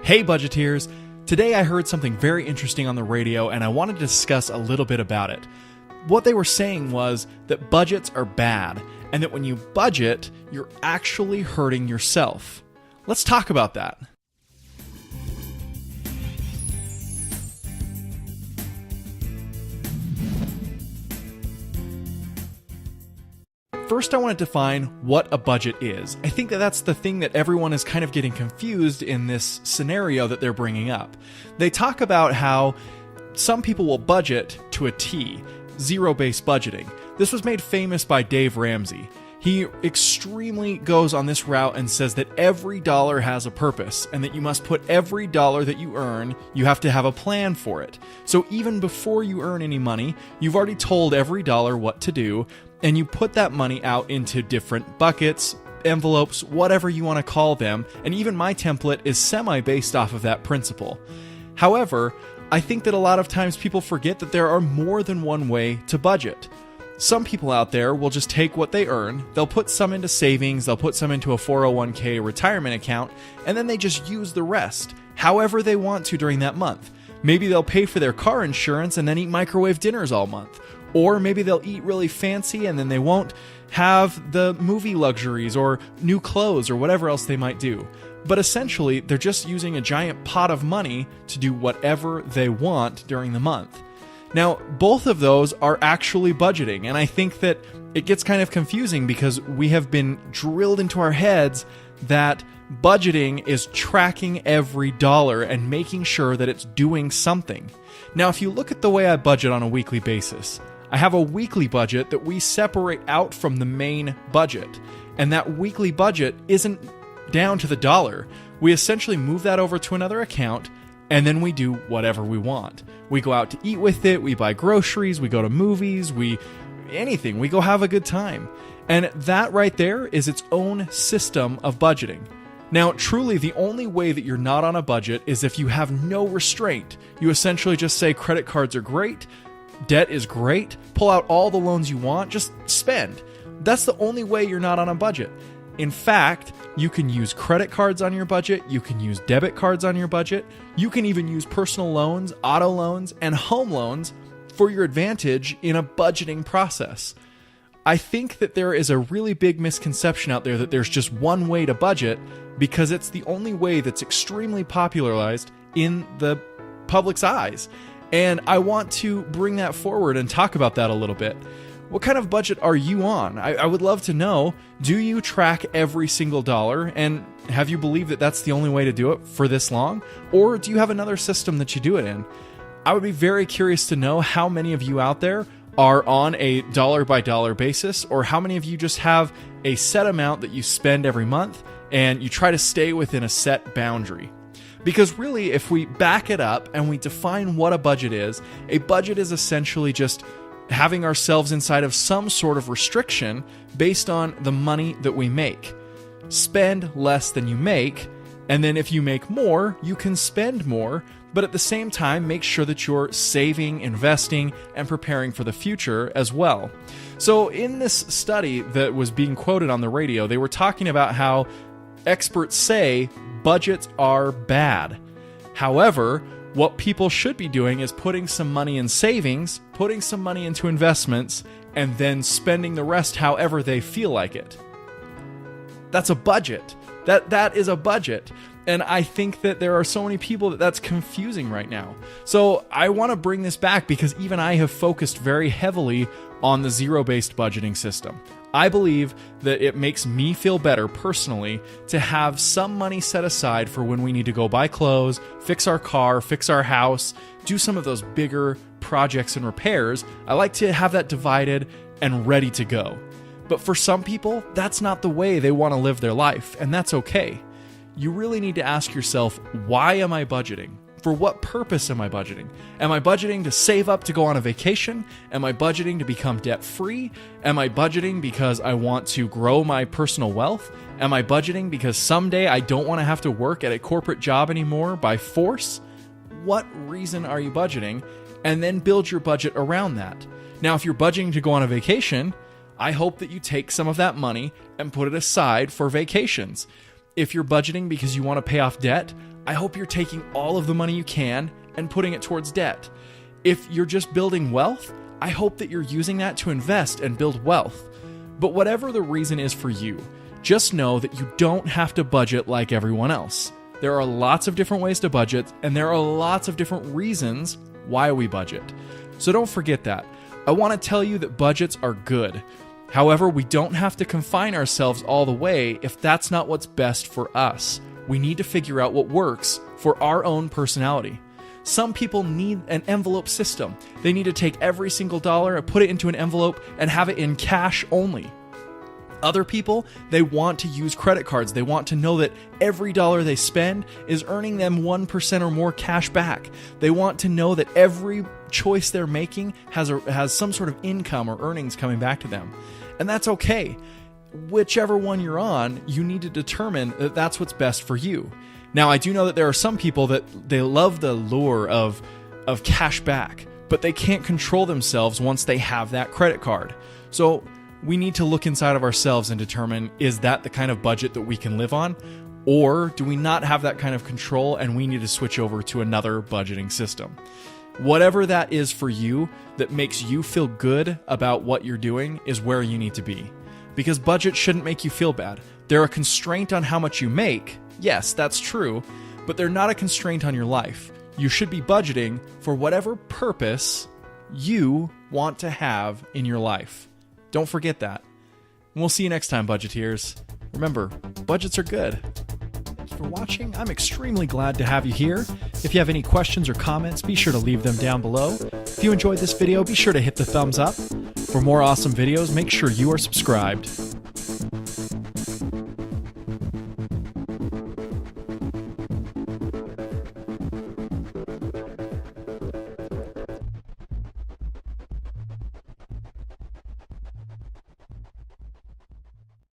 Hey Budgeteers! Today I heard something very interesting on the radio and I wanted to discuss a little bit about it. What they were saying was that budgets are bad and that when you budget, you're actually hurting yourself. Let's talk about that. First, I want to define what a budget is. I think that that's the thing that everyone is kind of getting confused in this scenario that they're bringing up. They talk about how some people will budget to a T, zero-based budgeting. This was made famous by Dave Ramsey. He extremely goes on this route and says that every dollar has a purpose and that you must put every dollar that you earn, you have to have a plan for it. So even before you earn any money, you've already told every dollar what to do, and you put that money out into different buckets, envelopes, whatever you want to call them, and even my template is semi-based off of that principle. However, I think that a lot of times people forget that there are more than one way to budget. Some people out there will just take what they earn, they'll put some into savings, they'll put some into a 401k retirement account, and then they just use the rest, however they want to during that month. Maybe they'll pay for their car insurance and then eat microwave dinners all month. Or maybe they'll eat really fancy and then they won't have the movie luxuries or new clothes or whatever else they might do. But essentially, they're just using a giant pot of money to do whatever they want during the month. Now, both of those are actually budgeting, and I think that it gets kind of confusing because we have been drilled into our heads that budgeting is tracking every dollar and making sure that it's doing something. Now, if you look at the way I budget on a weekly basis, I have a weekly budget that we separate out from the main budget, and that weekly budget isn't down to the dollar. We essentially move that over to another account, and then we do whatever we want. We go out to eat with it, we buy groceries, we go to movies, anything, we go have a good time. And that right there is its own system of budgeting. Now, truly, the only way that you're not on a budget is if you have no restraint. You essentially just say credit cards are great, debt is great, pull out all the loans you want, just spend. That's the only way you're not on a budget. In fact, you can use credit cards on your budget, you can use debit cards on your budget, you can even use personal loans, auto loans, and home loans for your advantage in a budgeting process. I think that there is a really big misconception out there that there's just one way to budget because it's the only way that's extremely popularized in the public's eyes. And I want to bring that forward and talk about that a little bit. What kind of budget are you on? I would love to know, do you track every single dollar? And have you believed that that's the only way to do it for this long? Or do you have another system that you do it in? I would be very curious to know how many of you out there are on a dollar by dollar basis, or how many of you just have a set amount that you spend every month and you try to stay within a set boundary. Because really, if we back it up and we define what a budget is essentially just having ourselves inside of some sort of restriction based on the money that we make. Spend less than you make, and then if you make more, you can spend more, but at the same time, make sure that you're saving, investing, and preparing for the future as well. So in this study that was being quoted on the radio, they were talking about how experts say budgets are bad. However, what people should be doing is putting some money in savings, putting some money into investments, and then spending the rest however they feel like it. That's a budget. That is a budget. And I think that there are so many people that's confusing right now. So I want to bring this back because even I have focused very heavily on the zero-based budgeting system. I believe that it makes me feel better personally to have some money set aside for when we need to go buy clothes, fix our car, fix our house, do some of those bigger projects and repairs. I like to have that divided and ready to go. But for some people, that's not the way they want to live their life, and that's okay. You really need to ask yourself, why am I budgeting? For what purpose am I budgeting? Am I budgeting to save up to go on a vacation? Am I budgeting to become debt-free? Am I budgeting because I want to grow my personal wealth? Am I budgeting because someday I don't want to have to work at a corporate job anymore by force? What reason are you budgeting? And then build your budget around that. Now, if you're budgeting to go on a vacation, I hope that you take some of that money and put it aside for vacations. If you're budgeting because you want to pay off debt, I hope you're taking all of the money you can and putting it towards debt. If you're just building wealth, I hope that you're using that to invest and build wealth. But whatever the reason is for you, just know that you don't have to budget like everyone else. There are lots of different ways to budget, and there are lots of different reasons why we budget. So don't forget that. I want to tell you that budgets are good. However, we don't have to confine ourselves all the way if that's not what's best for us. We need to figure out what works for our own personality. Some people need an envelope system. They need to take every single dollar and put it into an envelope and have it in cash only. Other people, they want to use credit cards. They want to know that every dollar they spend is earning them 1% or more cash back. They want to know that every choice they're making has some sort of income or earnings coming back to them. And that's okay. Whichever one you're on, you need to determine that that's what's best for you. Now, I do know that there are some people that they love the lure of cash back, but they can't control themselves once they have that credit card. So we need to look inside of ourselves and determine, is that the kind of budget that we can live on? Or do we not have that kind of control and we need to switch over to another budgeting system? Whatever that is for you that makes you feel good about what you're doing is where you need to be. Because budgets shouldn't make you feel bad. They're a constraint on how much you make. Yes, that's true, but they're not a constraint on your life. You should be budgeting for whatever purpose you want to have in your life. Don't forget that. And we'll see you next time, Budgeteers. Remember, budgets are good. Thanks for watching. I'm extremely glad to have you here. If you have any questions or comments, be sure to leave them down below. If you enjoyed this video, be sure to hit the thumbs up. For more awesome videos, make sure you are subscribed.